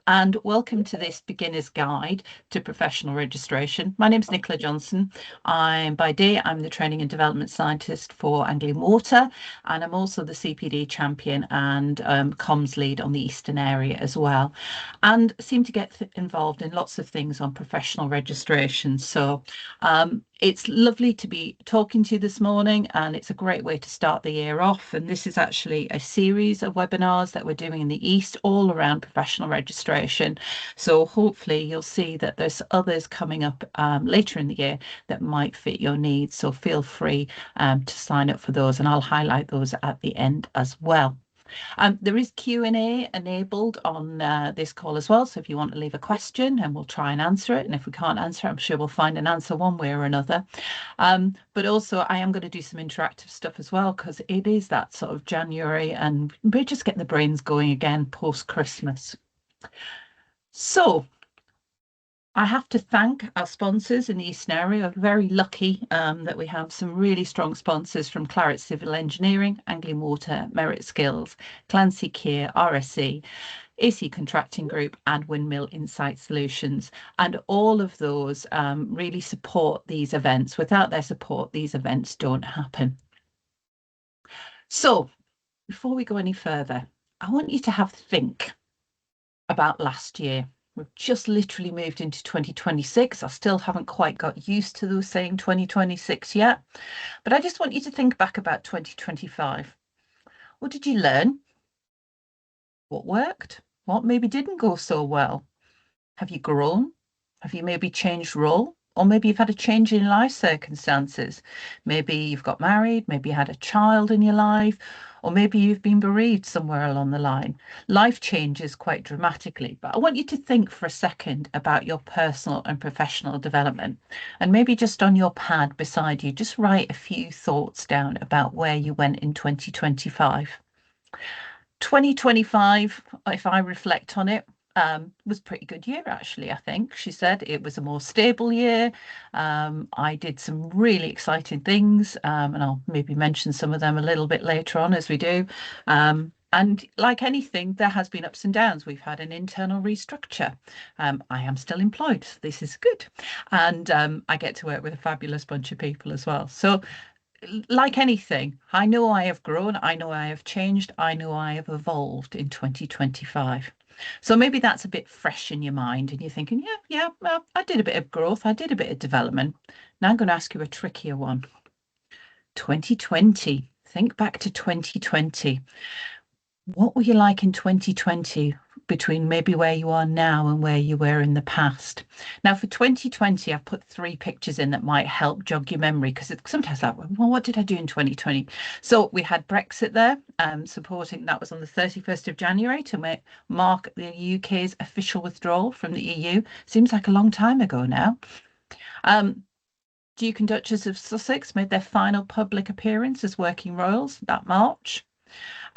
and welcome to this beginner's guide to professional registration. My name is Nicola Johnson. By day, I'm the training and development scientist for Anglian Water, and I'm also the CPD champion and comms lead on the Eastern area as well, and seem to get involved in lots of things on professional registration. So it's lovely to be talking to you this morning, and it's a great way to start the year off. And this is actually a series of webinars that we're doing in the East all around professional registration. So hopefully you'll see that there's others coming up later in the year that might fit your needs. So feel free to sign up for those, and I'll highlight those at the end as well. There is Q&A enabled on this call as well. So if you want to leave a question, and we'll try and answer it. And if we can't answer it, I'm sure we'll find an answer one way or another. But also I am going to do some interactive stuff as well, because it is that sort of January and we're just getting the brains going again post-Christmas. So I have to thank our sponsors in the Eastern area. I'm very lucky that we have some really strong sponsors from Claret Civil Engineering, Anglian Water, Merit Skills, Clancy Keir, RSE, AC Contracting Group, and Windmill Insight Solutions. And all of those really support these events. Without their support, these events don't happen. So before we go any further, I want you to have a think about last year. We've just literally moved into 2026. I still haven't quite got used to those saying 2026 yet, but I just want you to think back about 2025. What did you learn? What worked? What maybe didn't go so well? Have you grown? Have you maybe changed role? Or maybe you've had a change in life circumstances. Maybe you've got married, maybe you had a child in your life, or maybe you've been bereaved somewhere along the line. Life changes quite dramatically, but I want you to think for a second about your personal and professional development. And maybe just on your pad beside you, just write a few thoughts down about where you went in 2025. 2025, if I reflect on it, was a pretty good year, actually. I think she said it was a more stable year. I did some really exciting things, and I'll maybe mention some of them a little bit later on as we do. And like anything, there has been ups and downs. We've had an internal restructure. I am still employed, so this is good. And I get to work with a fabulous bunch of people as well. So like anything, I know I have grown, I know I have changed, I know I have evolved in 2025. So maybe that's a bit fresh in your mind and you're thinking, yeah, well, I did a bit of growth, I did a bit of development. Now I'm going to ask you a trickier one. 2020, think back to 2020. What were you like in 2020 between maybe where you are now and where you were in the past? Now for 2020, I've put 3 pictures in that might help jog your memory, because it's sometimes like, well, what did I do in 2020? So we had Brexit there, supporting, that was on the 31st of January to mark the UK's official withdrawal from the EU. Seems like a long time ago now. Duke and Duchess of Sussex made their final public appearance as working royals that March.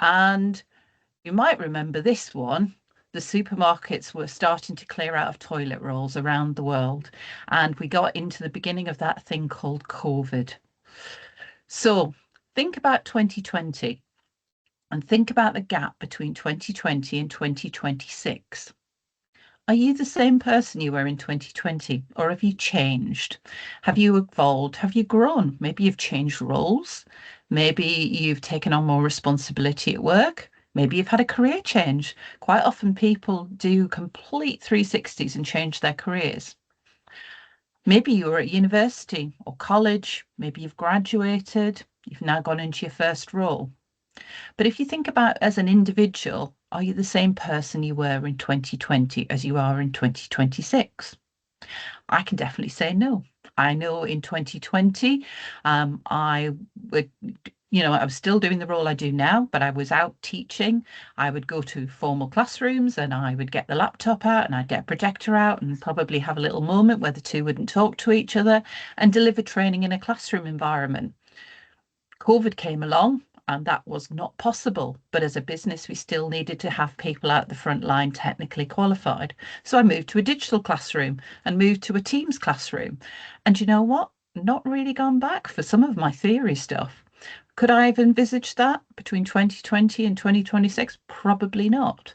And you might remember this one. The supermarkets were starting to clear out of toilet rolls around the world, and we got into the beginning of that thing called COVID. So think about 2020 and think about the gap between 2020 and 2026. Are you the same person you were in 2020, or have you changed? Have you evolved? Have you grown? Maybe you've changed roles. Maybe you've taken on more responsibility at work. Maybe you've had a career change. Quite often people do complete 360s and change their careers. Maybe you were at university or college. Maybe you've graduated. You've now gone into your first role. But if you think about as an individual, are you the same person you were in 2020 as you are in 2026? I can definitely say no. I know in 2020, I was still doing the role I do now, but I was out teaching. I would go to formal classrooms and I would get the laptop out and I'd get a projector out and probably have a little moment where the two wouldn't talk to each other and deliver training in a classroom environment. COVID came along and that was not possible. But as a business, we still needed to have people out the front line technically qualified. So I moved to a digital classroom and moved to a Teams classroom. And you know what? Not really gone back for some of my theory stuff. Could I have envisaged that between 2020 and 2026? Probably not.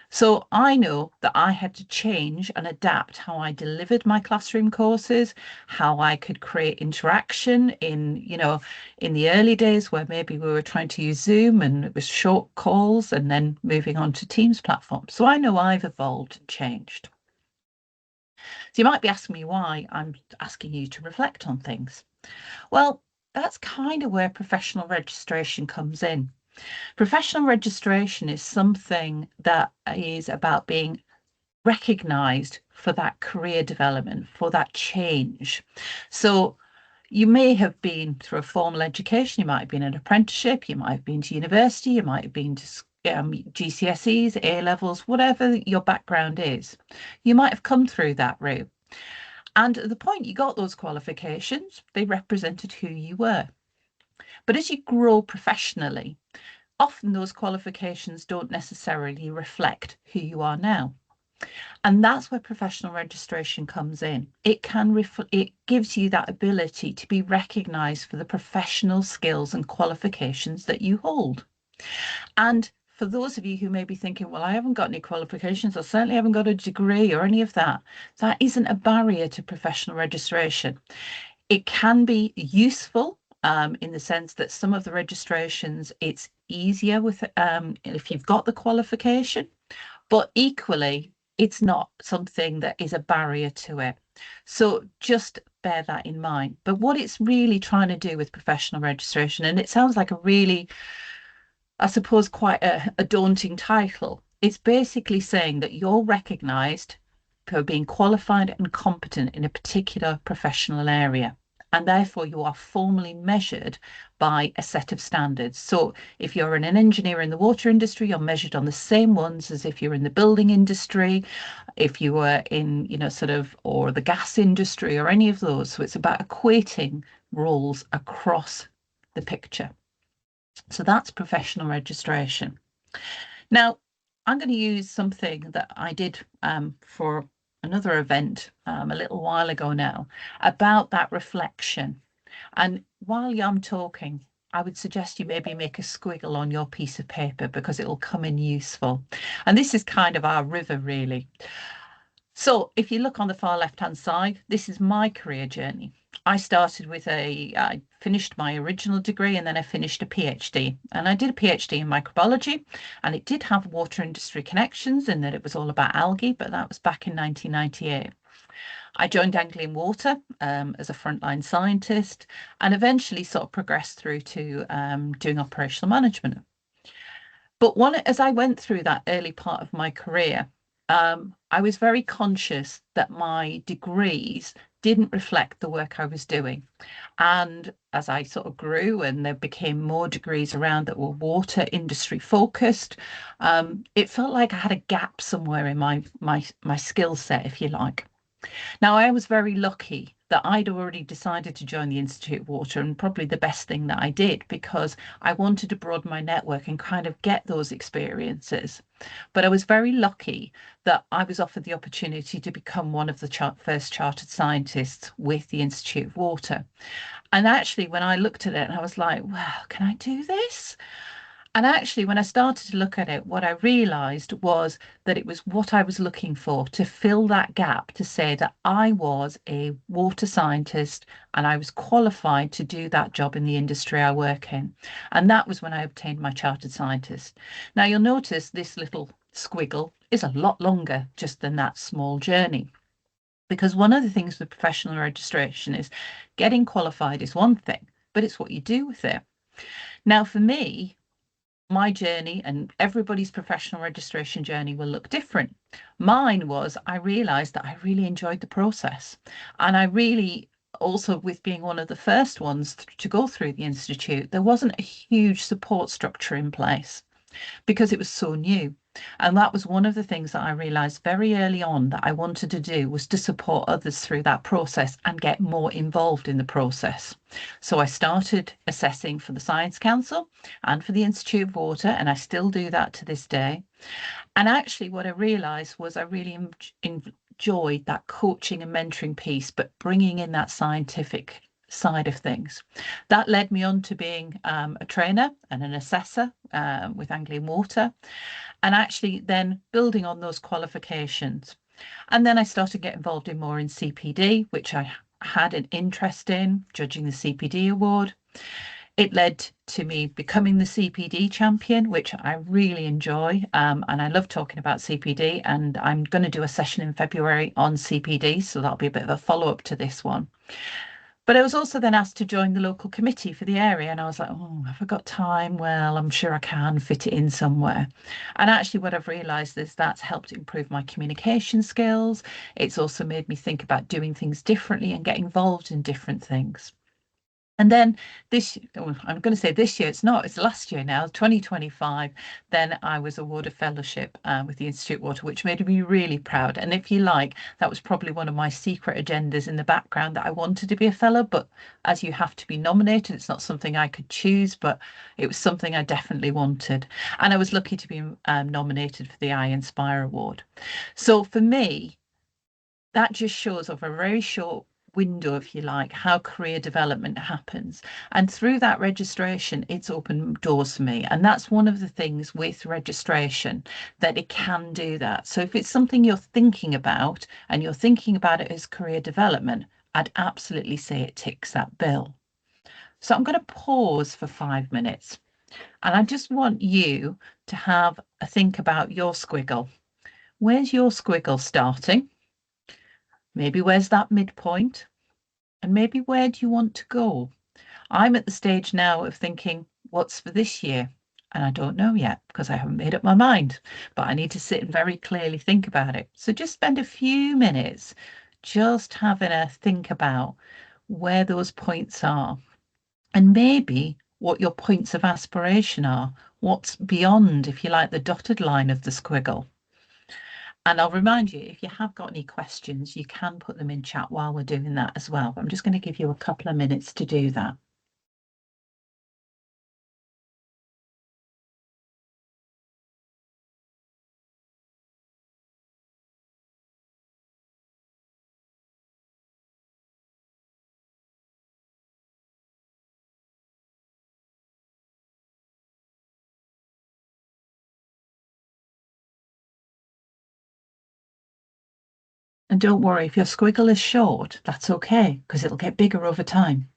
So I know that I had to change and adapt how I delivered my classroom courses, how I could create interaction in the early days where maybe we were trying to use Zoom and it was short calls and then moving on to Teams platforms. So I know I've evolved and changed. So you might be asking me why I'm asking you to reflect on things. Well, that's kind of where professional registration comes in. Professional registration is something that is about being recognized for that career development, for that change. So you may have been through a formal education, you might have been an apprenticeship, you might have been to university, you might have been to GCSEs, A levels, whatever your background is. You might have come through that route. And at the point you got those qualifications, they represented who you were. But as you grow professionally, often those qualifications don't necessarily reflect who you are now. And that's where professional registration comes in. It gives you that ability to be recognized for the professional skills and qualifications that you hold. And for those of you who may be thinking, well, I haven't got any qualifications, I certainly haven't got a degree or any of that, that isn't a barrier to professional registration. It can be useful in the sense that some of the registrations, it's easier with if you've got the qualification, but equally, it's not something that is a barrier to it. So just bear that in mind. But what it's really trying to do with professional registration, and it sounds like a really, I suppose, quite a daunting title. It's basically saying that you're recognised for being qualified and competent in a particular professional area. And therefore, you are formally measured by a set of standards. So, if you're an engineer in the water industry, you're measured on the same ones as if you're in the building industry, if you were in, or the gas industry or any of those. So, it's about equating roles across the picture. So that's professional registration. Now, I'm going to use something that I did for another event a little while ago now about that reflection. And while I'm talking, I would suggest you maybe make a squiggle on your piece of paper because it will come in useful. And this is kind of our river, really. So if you look on the far left-hand side, this is my career journey. I finished my original degree and then I finished a PhD. And I did a PhD in microbiology, and it did have water industry connections in that it was all about algae, but that was back in 1998. I joined Anglian Water as a frontline scientist and eventually sort of progressed through to doing operational management. But as I went through that early part of my career, I was very conscious that my degrees didn't reflect the work I was doing. And as I sort of grew and there became more degrees around that were water industry focused, it felt like I had a gap somewhere in my skill set, if you like. Now, I was very lucky that I'd already decided to join the Institute of Water, and probably the best thing that I did because I wanted to broaden my network and kind of get those experiences. But I was very lucky that I was offered the opportunity to become one of the first chartered scientists with the Institute of Water. And actually, when I looked at it, I was like, wow, can I do this? And actually, when I started to look at it, what I realized was that it was what I was looking for to fill that gap, to say that I was a water scientist and I was qualified to do that job in the industry I work in. And that was when I obtained my chartered scientist. Now, you'll notice this little squiggle is a lot longer just than that small journey. Because one of the things with professional registration is getting qualified is one thing, but it's what you do with it. Now, for me, my journey and everybody's professional registration journey will look different. Mine was, I realized that I really enjoyed the process. And I really also, with being one of the first ones to go through the Institute, there wasn't a huge support structure in place because it was so new. And that was one of the things that I realized very early on that I wanted to do, was to support others through that process and get more involved in the process. So I started assessing for the Science Council and for the Institute of Water, and I still do that to this day. And actually what I realized was I really enjoyed that coaching and mentoring piece, but bringing in that scientific side of things. That led me on to being a trainer and an assessor with Anglian Water, and actually then building on those qualifications. And then I started to get involved in more in CPD, which I had an interest in, judging the CPD award. It led to me becoming the CPD champion, which I really enjoy. And I love talking about CPD. And I'm going to do a session in February on CPD. So that'll be a bit of a follow up to this one. But I was also then asked to join the local committee for the area. And I was like, oh, have I got time? Well, I'm sure I can fit it in somewhere. And actually, what I've realised is that's helped improve my communication skills. It's also made me think about doing things differently and get involved in different things. And then I'm going to say this year, it's last year now, 2025, then I was awarded a fellowship with the Institute Water, which made me really proud. And if you like, that was probably one of my secret agendas in the background, that I wanted to be a fellow, but as you have to be nominated, it's not something I could choose, but it was something I definitely wanted. And I was lucky to be nominated for the I Inspire Award. So for me, that just shows off a very short window, if you like, how career development happens. And through that registration, it's opened doors for me. And that's one of the things with registration, that it can do that. So if it's something you're thinking about and you're thinking about it as career development, I'd absolutely say it ticks that bill. So I'm going to pause for 5 minutes. And I just want you to have a think about your squiggle. Where's your squiggle starting? Maybe where's that midpoint? And maybe where do you want to go? I'm at the stage now of thinking, what's for this year? And I don't know yet because I haven't made up my mind, but I need to sit and very clearly think about it. So just spend a few minutes just having a think about where those points are, and maybe what your points of aspiration are, what's beyond, if you like, the dotted line of the squiggle. And I'll remind you, if you have got any questions, you can put them in chat while we're doing that as well. But I'm just going to give you a couple of minutes to do that. And don't worry, if your squiggle is short, that's okay, because it'll get bigger over time.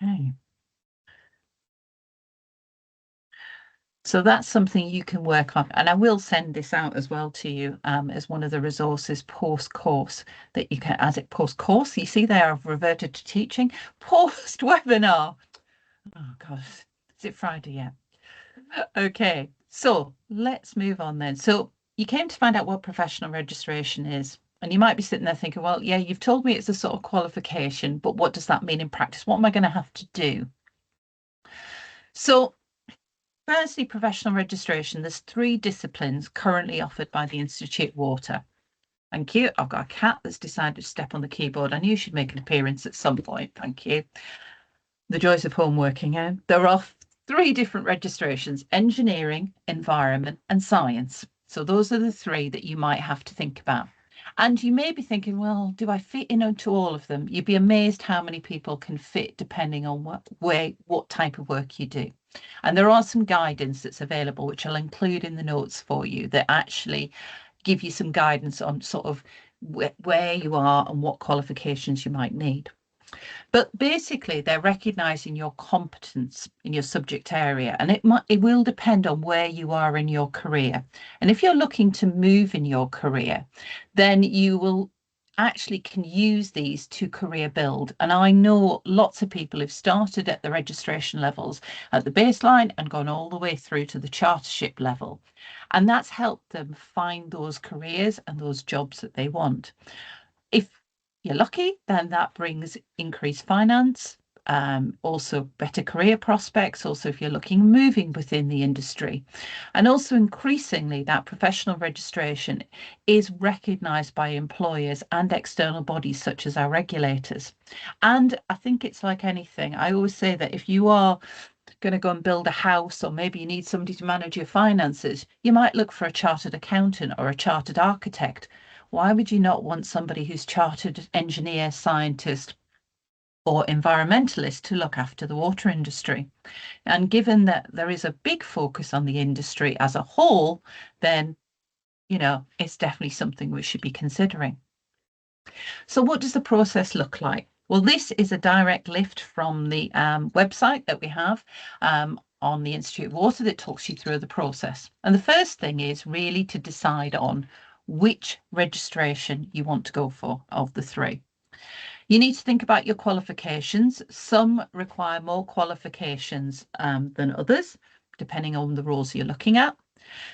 Okay. So that's something you can work on. And I will send this out as well to you as one of the resources post-course that you can, as it post-course, you see there, I've reverted to teaching, post-webinar. Oh God, is it Friday yet? Okay, so let's move on then. So you came to find out what professional registration is. And you might be sitting there thinking, well, yeah, you've told me it's a sort of qualification, but what does that mean in practice? What am I going to have to do? So firstly, professional registration, there's 3 disciplines currently offered by the Institute Water. Thank you. I've got a cat that's decided to step on the keyboard. I knew you should make an appearance at some point. Thank you. The joys of home working. Eh? There are 3 different registrations: engineering, environment, and science. So those are the 3 that you might have to think about. And you may be thinking, well, do I fit into all of them? You'd be amazed how many people can fit depending on what type of work you do. And there are some guidance that's available, which I'll include in the notes for you, that actually give you some guidance on sort of where you are and what qualifications you might need. But basically, they're recognizing your competence in your subject area, and it will depend on where you are in your career. And if you're looking to move in your career, then you will actually can use these to career build. And I know lots of people who've started at the registration levels at the baseline and gone all the way through to the chartership level. And that's helped them find those careers and those jobs that they want. If you're lucky, then that brings increased finance, also better career prospects, also if you're looking moving within the industry. And also increasingly that professional registration is recognised by employers and external bodies such as our regulators. And I think it's like anything. I always say that if you are going to go and build a house, or maybe you need somebody to manage your finances, you might look for a chartered accountant or a chartered architect. Why would you not want somebody who's chartered engineer, scientist, or environmentalist to look after the water industry? And given that there is a big focus on the industry as a whole, then, it's definitely something we should be considering. So what does the process look like? Well, this is a direct lift from the website that we have on the Institute of Water that talks you through the process. And the first thing is really to decide on which registration you want to go for of the three. You need to think about your qualifications. Some require more qualifications than others, depending on the roles you're looking at.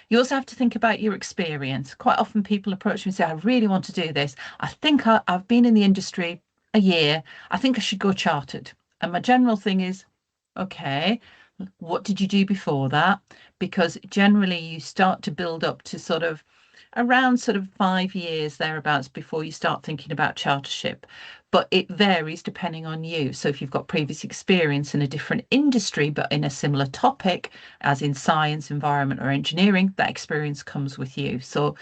You also have to think about your experience. Quite often people approach me and say, I really want to do this. I think I've been in the industry a year. I think I should go chartered. And my general thing is, okay, what did you do before that? Because generally you start to build up to around 5 years thereabouts before you start thinking about chartership. But it varies depending on you. So if you've got previous experience in a different industry, but in a similar topic, as in science, environment, or engineering, that experience comes with you. So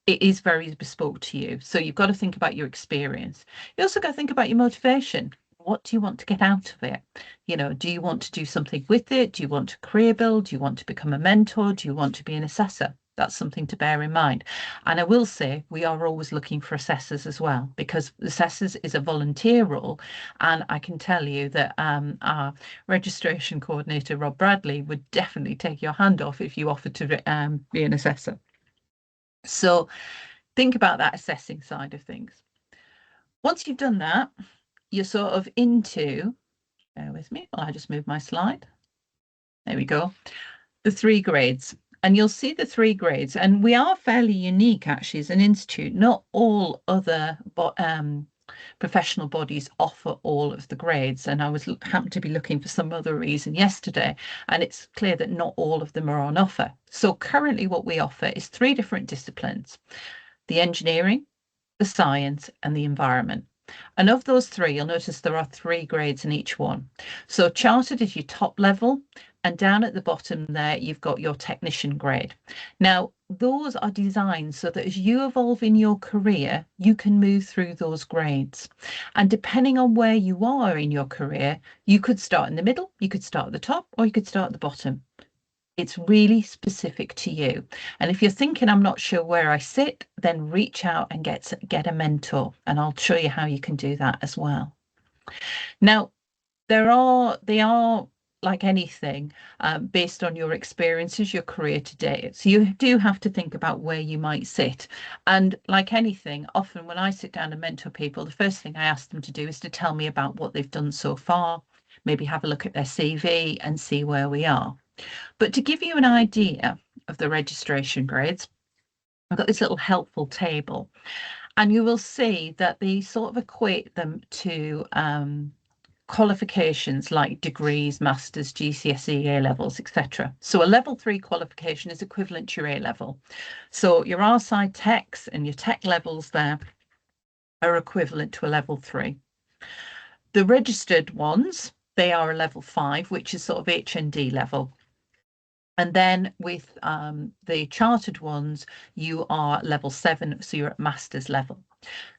it is very bespoke to you. So you've got to think about your experience. You also got to think about your motivation. What do you want to get out of it? Do you want to do something with it? Do you want to career build? Do you want to become a mentor? Do you want to be an assessor? That's something to bear in mind. And I will say we are always looking for assessors as well, because assessors is a volunteer role. And I can tell you that our registration coordinator, Rob Bradley, would definitely take your hand off if you offered to be an assessor. So think about that assessing side of things. Once you've done that, you're bear with me, I just moved my slide. There we go. The 3 grades. And you'll see the 3 grades, and we are fairly unique actually as an institute. Not all other professional bodies offer all of the grades, and I happened to be looking for some other reason yesterday, and it's clear that not all of them are on offer. So currently what we offer is 3 different disciplines: the engineering, the science, and the environment. And of those 3, you'll notice there are 3 grades in each one. So chartered is your top level, and down at the bottom there, you've got your technician grade. Now, those are designed so that as you evolve in your career, you can move through those grades. And depending on where you are in your career, you could start in the middle, you could start at the top, or you could start at the bottom. It's really specific to you. And if you're thinking, I'm not sure where I sit, then reach out and get a mentor, and I'll show you how you can do that as well. Now, they are like anything, based on your experiences, your career to date. So you do have to think about where you might sit. And like anything, often when I sit down and mentor people, the first thing I ask them to do is to tell me about what they've done so far, maybe have a look at their CV and see where we are. But to give you an idea of the registration grades, I've got this little helpful table, and you will see that they equate them to qualifications like degrees, masters, GCSE, A levels, etc. So a level 3 qualification is equivalent to your A level. So your R-side techs and your tech levels there are equivalent to a level 3. The registered ones, they are a level 5, which is HND level. And then with the chartered ones, you are level 7, so you're at master's level.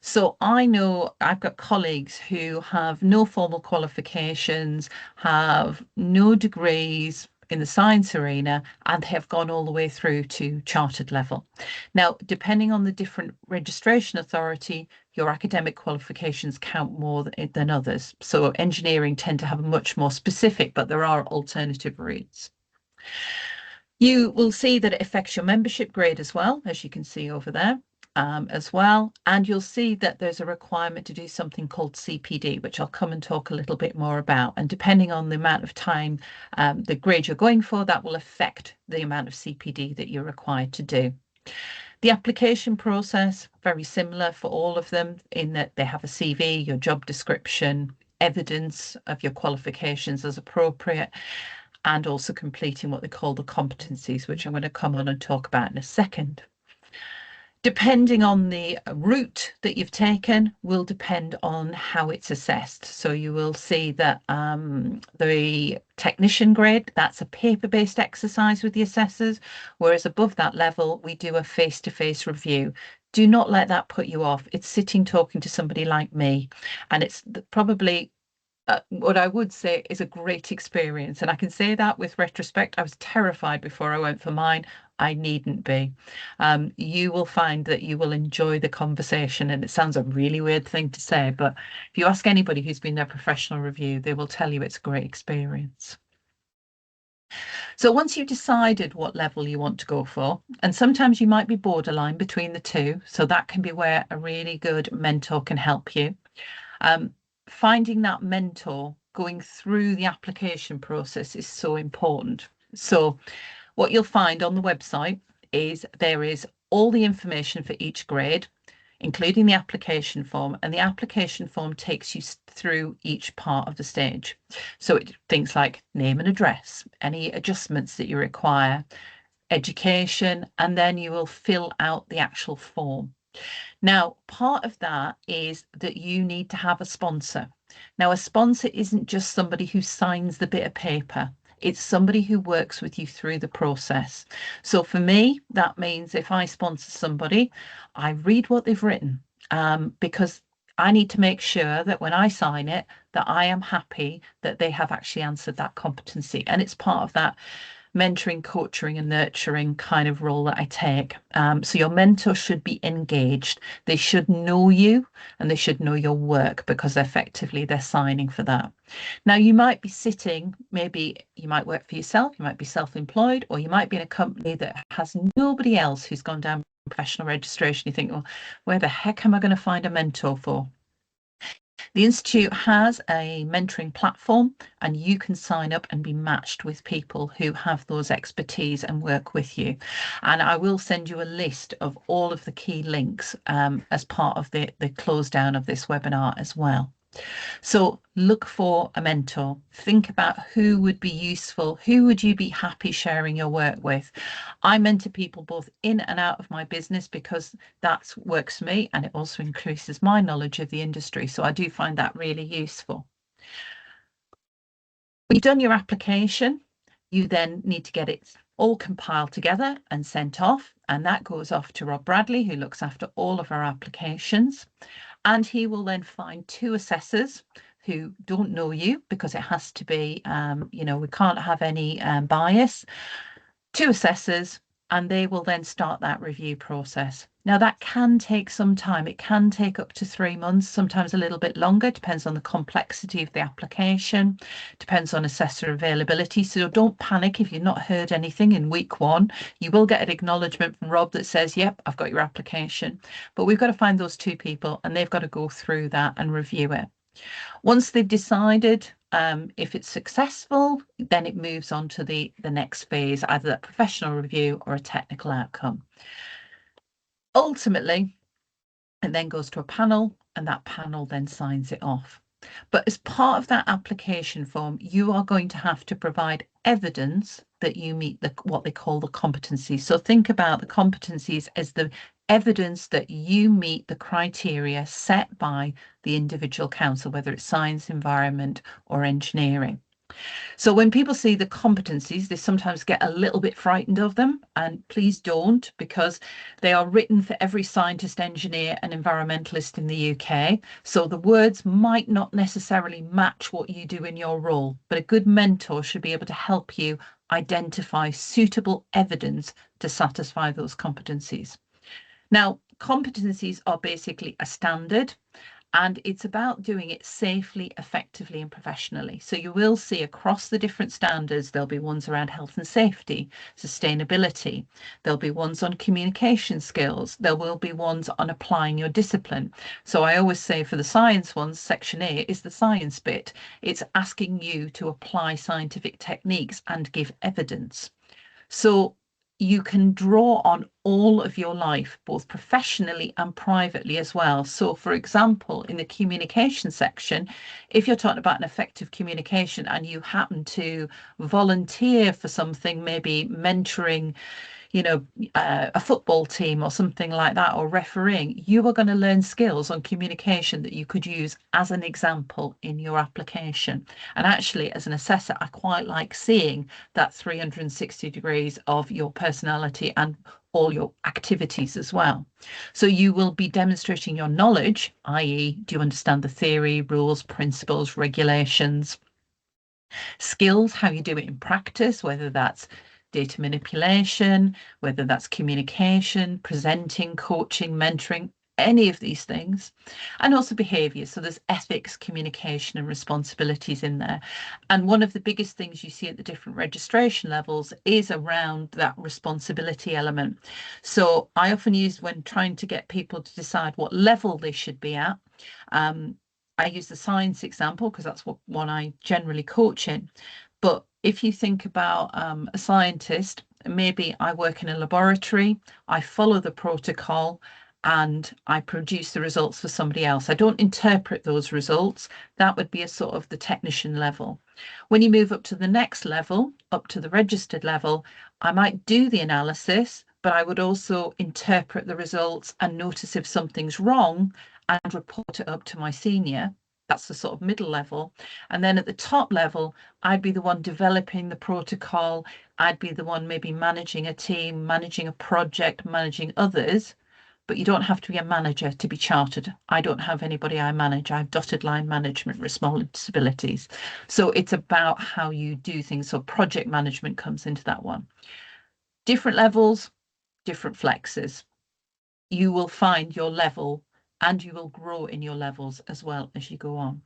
So I know I've got colleagues who have no formal qualifications, have no degrees in the science arena, and have gone all the way through to chartered level. Now, depending on the different registration authority, your academic qualifications count more than others. So engineering tend to have a much more specific, but there are alternative routes. You will see that it affects your membership grade as well, as you can see over there as well. And you'll see that there's a requirement to do something called CPD, which I'll come and talk a little bit more about. And depending on the amount of time, the grade you're going for, that will affect the amount of CPD that you're required to do. The application process, very similar for all of them in that they have a CV, your job description, evidence of your qualifications as appropriate, and also completing what they call the competencies, which I'm going to come on and talk about in a second. Depending on the route that you've taken will depend on how it's assessed. So you will see that the technician grade, that's a paper-based exercise with the assessors, whereas above that level, we do a face-to-face review. Do not let that put you off. It's sitting talking to somebody like me, and it's probably what I would say is a great experience. And I can say that with retrospect. I was terrified before I went for mine. I needn't be. You will find that you will enjoy the conversation. And it sounds a really weird thing to say, but if you ask anybody who's been their professional review, they will tell you it's a great experience. So once you've decided what level you want to go for, and sometimes you might be borderline between the two, so that can be where a really good mentor can help you. Finding that mentor going through the application process is so important. So what you'll find on the website is there is all the information for each grade, including the application form, and the application form takes you through each part of the stage. So things like name and address, any adjustments that you require, education, and then you will fill out the actual form. Now, part of that is that you need to have a sponsor. Now, a sponsor isn't just somebody who signs the bit of paper. It's somebody who works with you through the process. So for me, that means if I sponsor somebody, I read what they've written because I need to make sure that when I sign it, that I am happy that they have actually answered that competency. And it's part of that mentoring, coaching, and nurturing kind of role that I take. So your mentor should be engaged. They should know you and they should know your work because effectively they're signing for that. Now, you might be sitting, maybe you might work for yourself, you might be self-employed, or you might be in a company that has nobody else who's gone down professional registration. You think, well, where the heck am I going to find a mentor for? The Institute has a mentoring platform and you can sign up and be matched with people who have those expertise and work with you. And I will send you a list of all of the key links as part of the close down of this webinar as well. So look for a mentor. Think about who would be useful. Who would you be happy sharing your work with? I mentor people both in and out of my business because that works for me and it also increases my knowledge of the industry. So I do find that really useful. When you've done your application, you then need to get it all compiled together and sent off. And that goes off to Rob Bradley, who looks after all of our applications. And he will then find two assessors who don't know you because it has to be, we can't have any bias. Two assessors, and they will then start that review process. Now, that can take some time. It can take up to 3 months, sometimes a little bit longer, depends on the complexity of the application, depends on assessor availability. So don't panic if you've not heard anything in week 1. You will get an acknowledgement from Rob that says, yep, I've got your application. But we've got to find those two people and they've got to go through that and review it. Once they've decided if it's successful, then it moves on to the next phase, either that professional review or a technical outcome. Ultimately, it then goes to a panel and that panel then signs it off. But as part of that application form, you are going to have to provide evidence that you meet what they call the competencies. So think about the competencies as the evidence that you meet the criteria set by the individual council, whether it's science, environment, or engineering. So when people see the competencies, they sometimes get a little bit frightened of them, and please don't, because they are written for every scientist, engineer, and environmentalist in the UK. So the words might not necessarily match what you do in your role, but a good mentor should be able to help you identify suitable evidence to satisfy those competencies. Now, competencies are basically a standard and it's about doing it safely, effectively and professionally. So you will see across the different standards, there'll be ones around health and safety, sustainability, there'll be ones on communication skills, there will be ones on applying your discipline. So I always say for the science ones, section A is the science bit. It's asking you to apply scientific techniques and give evidence. So you can draw on all of your life, both professionally and privately as well. So, for example, in the communication section, if you're talking about an effective communication and you happen to volunteer for something, maybe mentoring, a football team or something like that, or refereeing, you are going to learn skills on communication that you could use as an example in your application. And actually, as an assessor, I quite like seeing that 360 degrees of your personality and all your activities as well. So you will be demonstrating your knowledge, i.e., do you understand the theory, rules, principles, regulations, skills, how you do it in practice, whether that's data manipulation, whether that's communication, presenting, coaching, mentoring, any of these things, and also behavior. So there's ethics, communication, and responsibilities in there. And one of the biggest things you see at the different registration levels is around that responsibility element. So I often use, when trying to get people to decide what level they should be at, I use the science example because that's what one I generally coach in. But if you think about a scientist, maybe I work in a laboratory, I follow the protocol, and I produce the results for somebody else. I don't interpret those results. That would be a sort of the technician level. When you move up to the next level, up to the registered level, I might do the analysis, but I would also interpret the results and notice if something's wrong and report it up to my senior. That's the sort of middle level. And then at the top level, I'd be the one developing the protocol. I'd be the one maybe managing a team, managing a project, managing others. But you don't have to be a manager to be chartered. I don't have anybody I manage. I have dotted line management responsibilities. So it's about how you do things. So project management comes into that one. Different levels, different flexes. You will find your level and you will grow in your levels as well as you go on.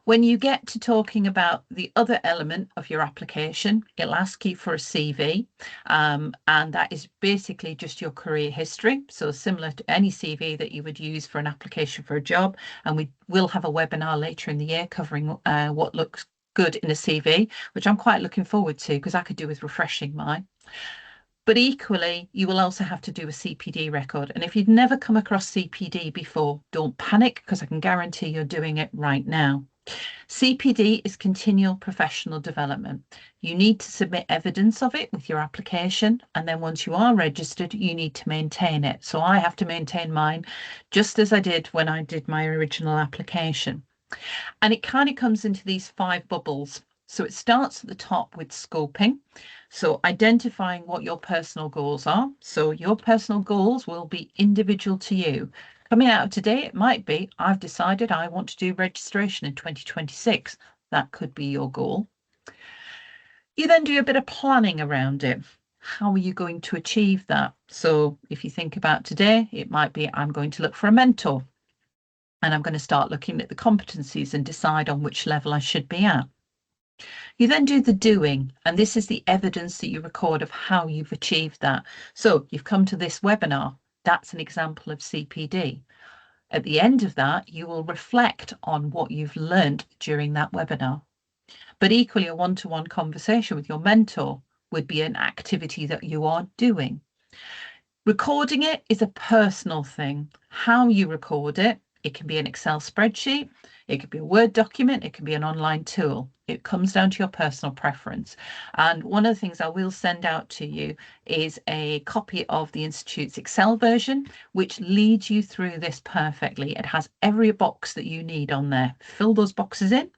When you get to talking about the other element of your application, it'll ask you for a CV, and that is basically just your career history. So similar to any CV that you would use for an application for a job. And we will have a webinar later in the year covering what looks good in a CV, which I'm quite looking forward to because I could do with refreshing mine. But equally, you will also have to do a CPD record. And if you've never come across CPD before, don't panic because I can guarantee you're doing it right now. CPD is continual professional development. You need to submit evidence of it with your application. And then once you are registered, you need to maintain it. So I have to maintain mine just as I did when I did my original application. And it kind of comes into these 5 bubbles. So it starts at the top with scoping. So identifying what your personal goals are. So your personal goals will be individual to you. Coming out of today, it might be, I've decided I want to do registration in 2026. That could be your goal. You then do a bit of planning around it. How are you going to achieve that? So if you think about today, it might be, I'm going to look for a mentor. And I'm going to start looking at the competencies and decide on which level I should be at. You then do the doing, and this is the evidence that you record of how you've achieved that. So you've come to this webinar. That's an example of CPD. At the end of that, you will reflect on what you've learned during that webinar. But equally, a one-to-one conversation with your mentor would be an activity that you are doing. Recording it is a personal thing. How you record it, it can be an Excel spreadsheet, it could be a Word document, it can be an online tool. It comes down to your personal preference. And one of the things I will send out to you is a copy of the Institute's Excel version, which leads you through this perfectly. It has every box that you need on there. Fill those boxes in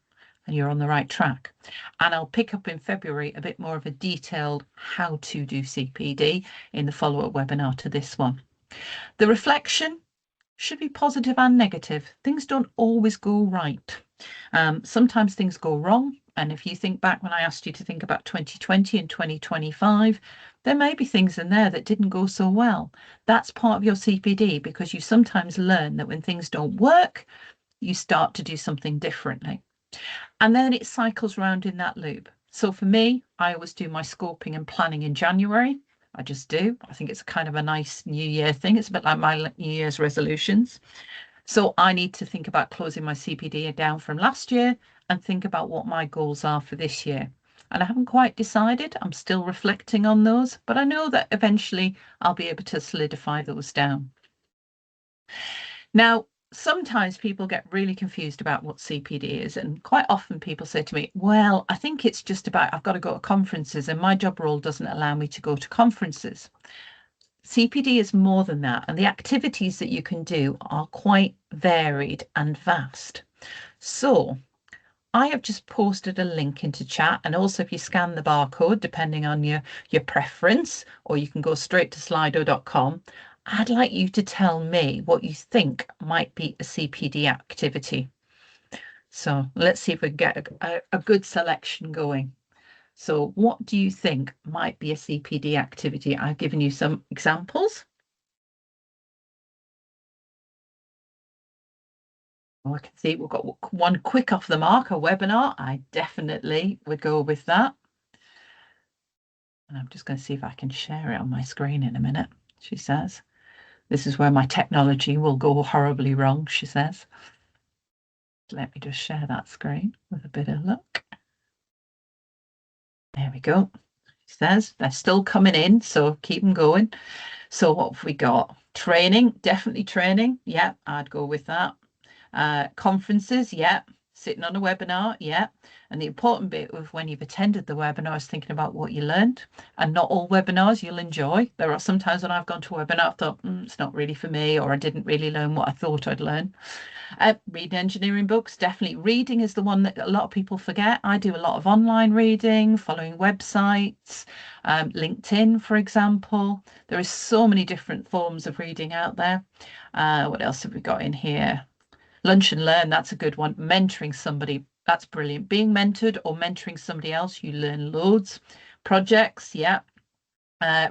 and you're on the right track. And I'll pick up in February a bit more of a detailed how to do CPD in the follow-up webinar to this one. The reflection should be positive and negative. Things don't always go right. Sometimes things go wrong. And if you think back when I asked you to think about 2020 and 2025, there may be things in there that didn't go so well. That's part of your CPD because you sometimes learn that when things don't work, you start to do something differently. And then it cycles around in that loop. So for me, I always do my scoping and planning in January. I just do. I think it's kind of a nice New Year thing. It's a bit like my New Year's resolutions. So I need to think about closing my CPD down from last year and think about what my goals are for this year. and I haven't quite decided. I'm still reflecting on those, but I know that eventually I'll be able to solidify those down. Now, sometimes people get really confused about what CPD is, and quite often people say to me, well, I think it's just about I've got to go to conferences and my job role doesn't allow me to go to conferences. CPD is more than that, and the activities that you can do are quite varied and vast. So I have just posted a link into chat, and also if you scan the barcode, depending on your preference, or you can go straight to slido.com, I'd like you to tell me what you think might be a CPD activity. So let's see if we can get a good selection going. So what do you think might be a CPD activity? I've given you some examples. Oh, I can see we've got one quick off the mark, a webinar. I definitely would go with that. And I'm just going to see if I can share it on my screen in a minute, she says. This is where my technology will go horribly wrong, she says. Let me just share that screen with a bit of luck. There we go. She says they're still coming in, so keep them going. So what have we got? Training, definitely training. Yeah, I'd go with that. Conferences, yeah. Sitting on a webinar, yeah. And the important bit of when you've attended the webinar is thinking about what you learned. And not all webinars you'll enjoy. There are some times when I've gone to a webinar, I've thought, it's not really for me, or I didn't really learn what I thought I'd learn. Read engineering books, definitely. Reading is the one that a lot of people forget. I do a lot of online reading, following websites, LinkedIn, for example. There is so many different forms of reading out there. What else have we got in here? Lunch and learn, that's a good one. Mentoring somebody, that's brilliant. Being mentored or mentoring somebody else, you learn loads. Projects, yeah.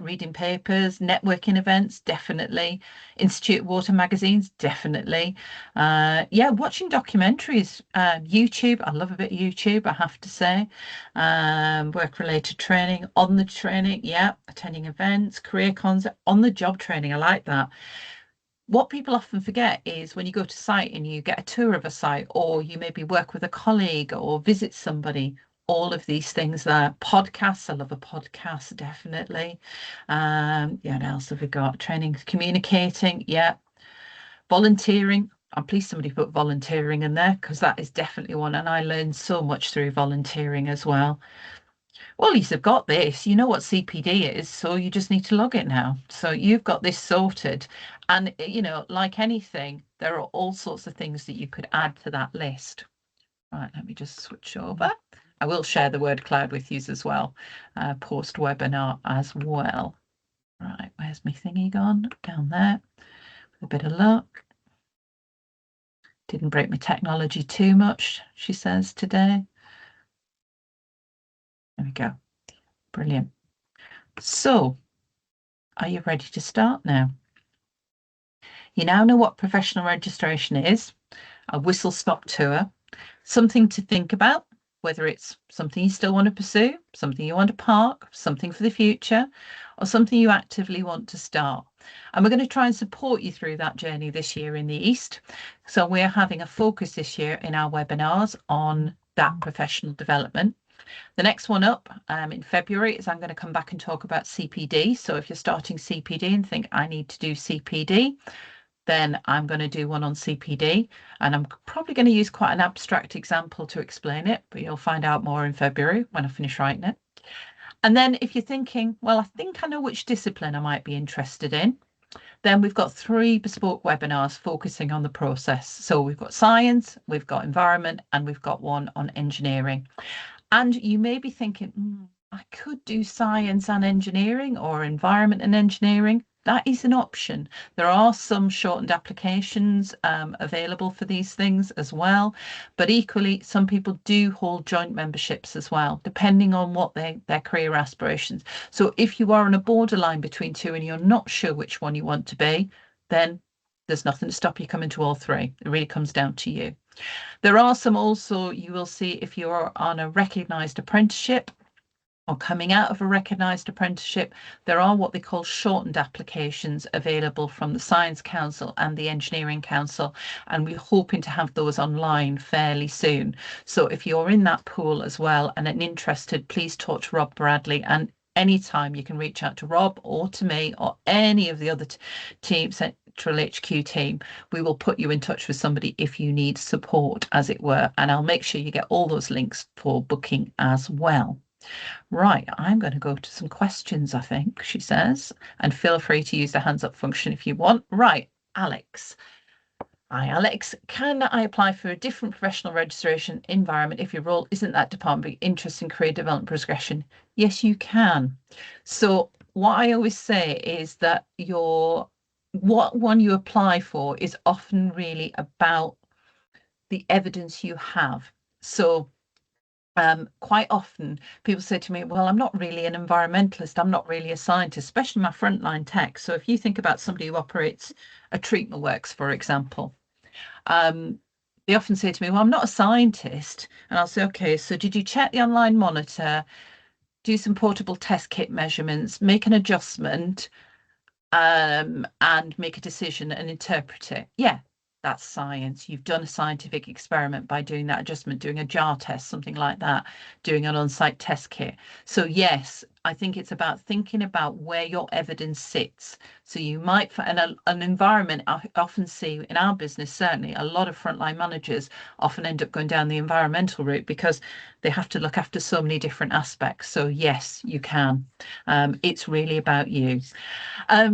Reading papers, networking events, definitely. Institute Water magazines, definitely. Yeah, watching documentaries, YouTube. I love a bit of YouTube, I have to say. Work-related training, on the training, yeah. Attending events, career cons, on the job training. I like that. What people often forget is when you go to site and you get a tour of a site, or you maybe work with a colleague or visit somebody, all of these things there. Podcasts, I love a podcast, definitely. Yeah, what else have we got? Training, communicating, yeah. Volunteering. I'm pleased somebody put volunteering in there because that is definitely one. And I learned so much through volunteering as well. Well, you've got this. You know what CPD is, so you just need to log it now. So you've got this sorted. And, like anything, there are all sorts of things that you could add to that list. Right, let me just switch over. I will share the word cloud with you as well, post-webinar as well. Right, where's my thingy gone? Down there. With a bit of luck. Didn't break my technology too much, she says today. There we go. Brilliant. So, are you ready to start now? You now know what professional registration is, a whistle-stop tour, something to think about, whether it's something you still want to pursue, something you want to park, something for the future, or something you actively want to start. And we're going to try and support you through that journey this year in the East. So we're having a focus this year in our webinars on that professional development. The next one up in February is I'm going to come back and talk about CPD. So if you're starting CPD and think I need to do CPD, then I'm going to do one on CPD, and I'm probably going to use quite an abstract example to explain it, but you'll find out more in February when I finish writing it. And then if you're thinking, well, I think I know which discipline I might be interested in, then we've got 3 bespoke webinars focusing on the process. So we've got science, we've got environment, and we've got one on engineering. And you may be thinking, I could do science and engineering or environment and engineering. That is an option. There are some shortened applications available for these things as well. But equally, some people do hold joint memberships as well, depending on what their career aspirations. So if you are on a borderline between 2 and you're not sure which one you want to be, then there's nothing to stop you coming to all 3. It really comes down to you. There are some also, you will see if you're on a recognised apprenticeship or coming out of a recognised apprenticeship, there are what they call shortened applications available from the Science Council and the Engineering Council, and we're hoping to have those online fairly soon. So if you're in that pool as well and interested, please talk to Rob Bradley, and anytime you can reach out to Rob or to me or any of the other team, Central HQ team. We will put you in touch with somebody if you need support, as it were, and I'll make sure you get all those links for booking as well. Right, I'm going to go to some questions, I think, she says, and feel free to use the hands up function if you want. Right, Alex. Hi, Alex. Can I apply for a different professional registration environment if your role isn't that department, but interest in career development progression? Yes, you can. So what I always say is that what one you apply for is often really about the evidence you have. So quite often people say to me, well, I'm not really an environmentalist, I'm not really a scientist, especially my frontline tech. So if you think about somebody who operates a treatment works, for example, they often say to me, well, I'm not a scientist. And I'll say, okay, so did you check the online monitor, do some portable test kit measurements, make an adjustment, and make a decision and interpret it? Yeah, that's science. You've done a scientific experiment by doing that adjustment, doing a jar test, something like that, doing an on-site test kit. So yes, I think it's about thinking about where your evidence sits. So you might find an environment. I often see in our business, certainly a lot of frontline managers often end up going down the environmental route because they have to look after so many different aspects. So yes, you can. It's really about you.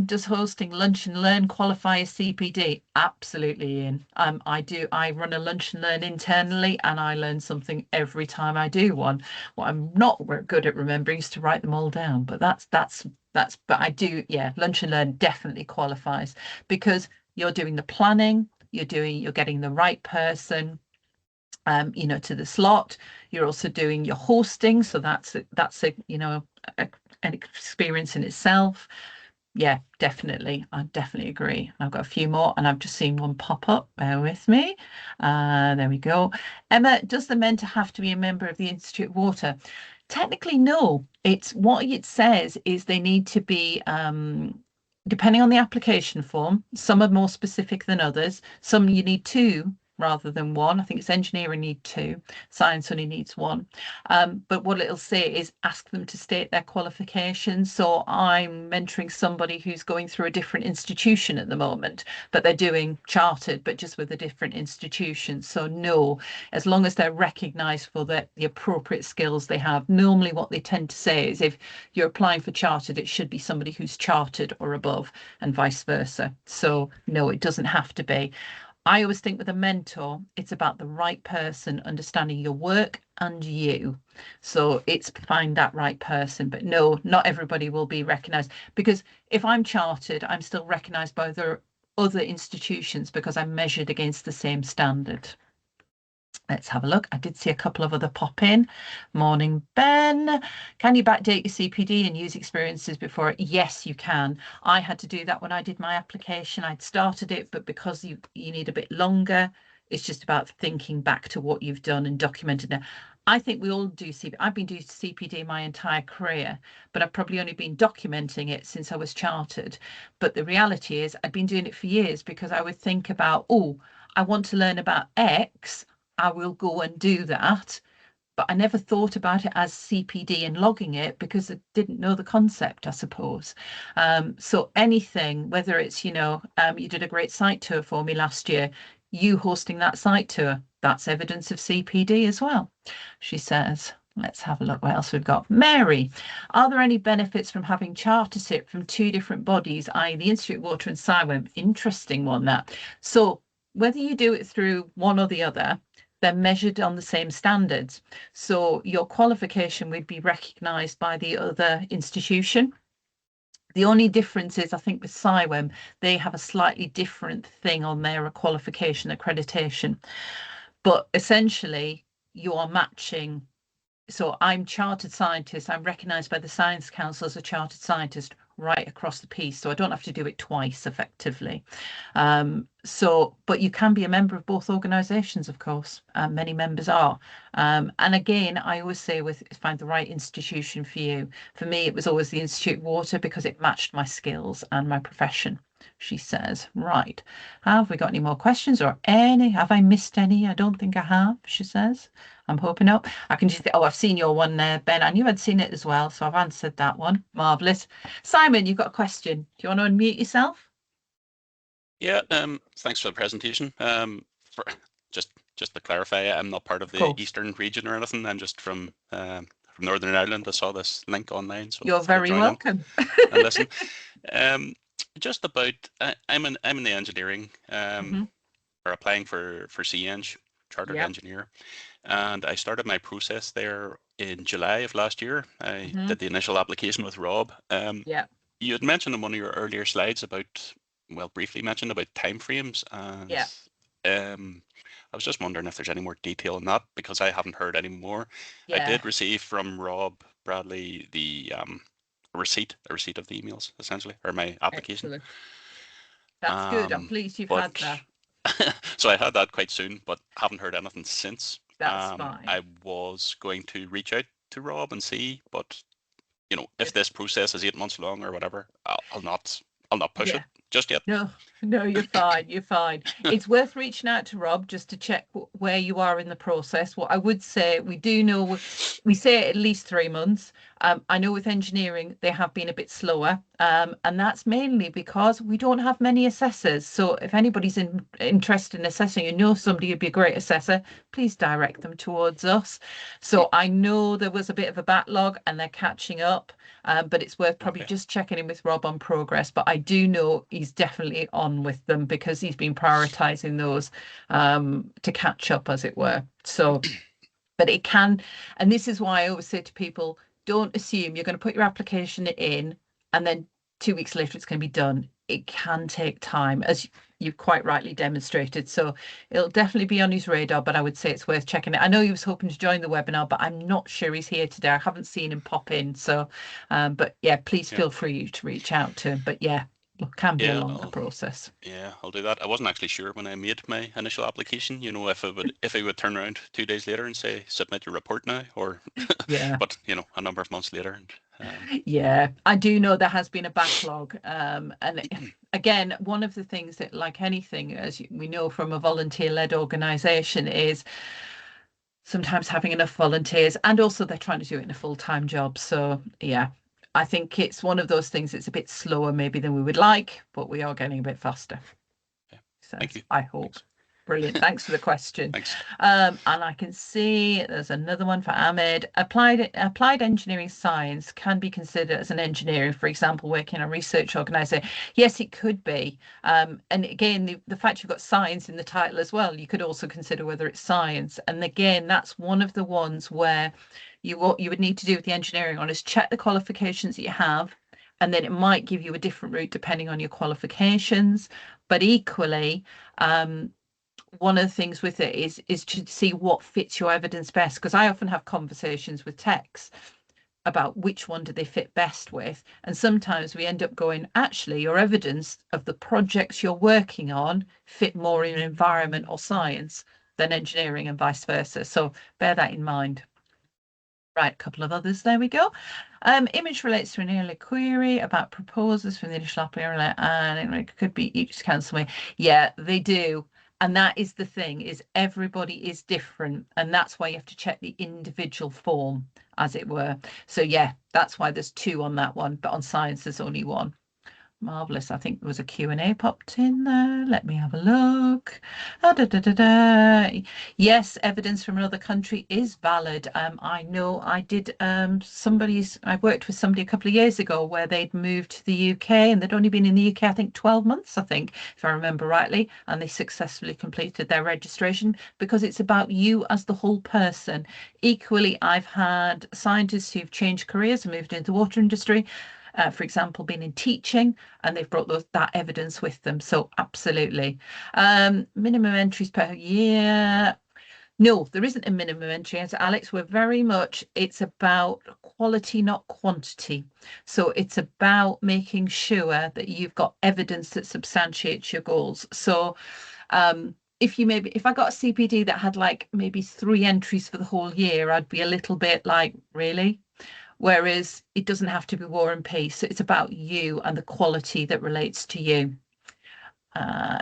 Does hosting lunch and learn qualify as CPD? Absolutely, Ian. I do. I run a lunch and learn internally, and I learn something every time I do one. What I'm not good at remembering is to write them all down. But but I do. Yeah, lunch and learn definitely qualifies because you're doing the planning. You're getting the right person. To the slot. You're also doing your hosting, so that's an experience in itself. Yeah, definitely. I definitely agree. I've got a few more and I've just seen one pop up. Bear with me. There we go. Emma, does the mentor have to be a member of the Institute of Water? Technically, no. It's what it says is they need to be, depending on the application form, some are more specific than others. Some you need two rather than one. I think it's engineering need two, science only needs one. But what it'll say is ask them to state their qualifications. So I'm mentoring somebody who's going through a different institution at the moment, but they're doing chartered, but just with a different institution. So no, as long as they're recognised for the appropriate skills they have. Normally what they tend to say is if you're applying for chartered, it should be somebody who's chartered or above and vice versa. So no, it doesn't have to be. I always think with a mentor, it's about the right person understanding your work and you. So it's find that right person. But no, not everybody will be recognised because if I'm chartered, I'm still recognised by other institutions because I'm measured against the same standard. Let's have a look. I did see a couple of other pop in. Morning, Ben. Can you backdate your CPD and use experiences before it? Yes, you can. I had to do that when I did my application. I'd started it, but because you need a bit longer, it's just about thinking back to what you've done and documenting it. I think we all do CPD. I've been doing CPD my entire career, but I've probably only been documenting it since I was chartered. But the reality is I'd been doing it for years because I would think about, oh, I want to learn about X. I will go and do that. But I never thought about it as CPD and logging it because I didn't know the concept, I suppose. So anything, whether it's, you did a great site tour for me last year, you hosting that site tour, that's evidence of CPD as well, she says. Let's have a look what else we've got. Mary, are there any benefits from having chartership from two different bodies, i.e. the Institute of Water and SciWeb? Interesting one, that. So whether you do it through one or the other, they're measured on the same standards. So your qualification would be recognised by the other institution. The only difference is, I think, with SciWeb, they have a slightly different thing on their qualification accreditation. But essentially, you are matching. So I'm chartered scientist. I'm recognised by the Science Council as a chartered scientist. right across the piece, so I don't have to do it twice effectively. But you can be a member of both organisations, of course. Many members are. And again, I always say find the right institution for you. For me, it was always the Institute of Water because it matched my skills and my profession, she says. Right. Have we got any more questions or any? Have I missed any? I don't think I have, she says. I'm hoping not. I can just, oh, I've seen your one there, Ben. I knew I'd seen it as well, so I've answered that one. Marvellous. Simon, you've got a question. Do you want to unmute yourself? Yeah, thanks for the presentation. For just to clarify, I'm not part of the course. Eastern region or anything. I'm just from Northern Ireland. I saw this link online, so You're very welcome. And listen, just about I'm in the engineering, or applying for CEng, chartered engineer, and I started my process there in July of last year. I did the initial application with Rob. You had mentioned in one of your earlier slides about, well, briefly mentioned about timeframes, and I was just wondering if there's any more detail on that, because I haven't heard any more. I did receive from Rob Bradley the a receipt of the emails, essentially, or my application. Excellent. That's good. I'm pleased you've had that. So I had that quite soon, but haven't heard anything since. That's fine. I was going to reach out to Rob and see, but you know, if this process is 8 months long or whatever, I'll not push it just yet. No, you're fine. You're fine. It's worth reaching out to Rob just to check where you are in the process. What I would say, we do know, we say at least 3 months. I know with engineering, they have been a bit slower. And that's mainly because we don't have many assessors. So if anybody's interested in assessing, you know somebody who'd be a great assessor, please direct them towards us. So I know there was a bit of a backlog and they're catching up. But it's worth probably just checking in with Rob on progress. But I do know he's definitely on with them because he's been prioritising those to catch up, as it were. So, but it can, and this is why I always say to people, don't assume you're going to put your application in and then 2 weeks later it's going to be done. It can take time, as you've quite rightly demonstrated. So it'll definitely be on his radar, but I would say it's worth checking it. I know he was hoping to join the webinar, but I'm not sure he's here today. I haven't seen him pop in. So, but yeah, please feel free to reach out to him. But yeah, it can be a longer process. Yeah, I'll do that. I wasn't actually sure when I made my initial application, you know, if it would turn around 2 days later and say, submit your report now, or, but, you know, a number of months later. And, yeah, I do know there has been a backlog. And again, one of the things that, like anything, as we know from a volunteer-led organisation, is sometimes having enough volunteers, and also they're trying to do it in a full-time job. So yeah, I think it's one of those things. It's a bit slower maybe than we would like, but we are getting a bit faster. So thank you. I hope. Thanks. Brilliant. Thanks for the question. Thanks. And I can see there's another one for Ahmed. Applied engineering science can be considered as an engineering, for example, working in a research organisation. Yes, it could be. And again, the fact you've got science in the title as well, you could also consider whether it's science. And again, that's one of the ones where what you would need to do with the engineering one is check the qualifications that you have, and then it might give you a different route depending on your qualifications. But equally, one of the things with it is to see what fits your evidence best, because I often have conversations with techs about which one do they fit best with, and sometimes we end up going, actually your evidence of the projects you're working on fit more in environment or science than engineering, and vice versa. So bear that in mind. Right, a couple of others. There we go. Image relates to an earlier query about proposals from the initial application, and it could be each council. Yeah, they do. And that is the thing, is everybody is different. And that's why you have to check the individual form, as it were. So yeah, that's why there's 2 on that one, but on science there's only 1. Marvellous. I think there was a Q&A popped in there. Let me have a look. Yes, evidence from another country is valid. I know I did I worked with somebody a couple of years ago where they'd moved to the UK and they'd only been in the UK, I think 12 months, if I remember rightly, and they successfully completed their registration, because it's about you as the whole person. Equally, I've had scientists who've changed careers and moved into the water industry, for example, been in teaching, and they've brought that evidence with them. So absolutely. Minimum entries per year. No, there isn't a minimum entry answer, Alex. We're very much, it's about quality, not quantity. So it's about making sure that you've got evidence that substantiates your goals. So if I got a CPD that had like maybe 3 entries for the whole year, I'd be a little bit like, really? Whereas it doesn't have to be War and Peace. So it's about you and the quality that relates to you.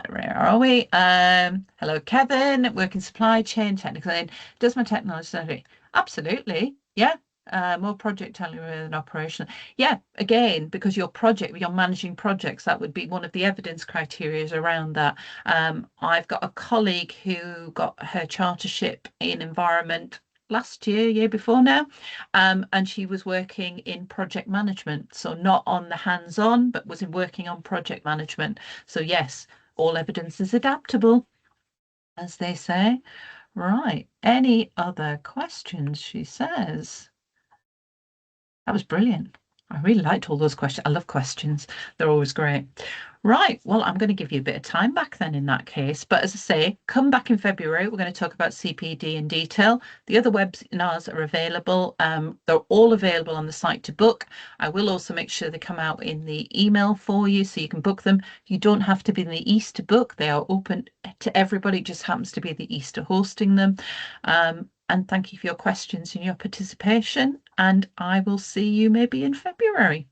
Where are we? Hello, Kevin, working supply chain, technical aid. Does my technology study? Absolutely. Yeah. More project telling than operational. Yeah, again, because you're managing projects, that would be one of the evidence criteria around that. I've got a colleague who got her chartership in environment last year, year before now, and she was working in project management, so not on the hands-on, but was working on project management. So yes, all evidence is adaptable, as they say. Right. Any other questions, she says? That was brilliant. I really liked all those questions. I love questions. They're always great. Right. Well, I'm going to give you a bit of time back then in that case. But as I say, come back in February. We're going to talk about CPD in detail. The other webinars are available. They're all available on the site to book. I will also make sure they come out in the email for you so you can book them. You don't have to be in the East to book. They are open to everybody. It just happens to be the East hosting them. And thank you for your questions and your participation. And I will see you maybe in February.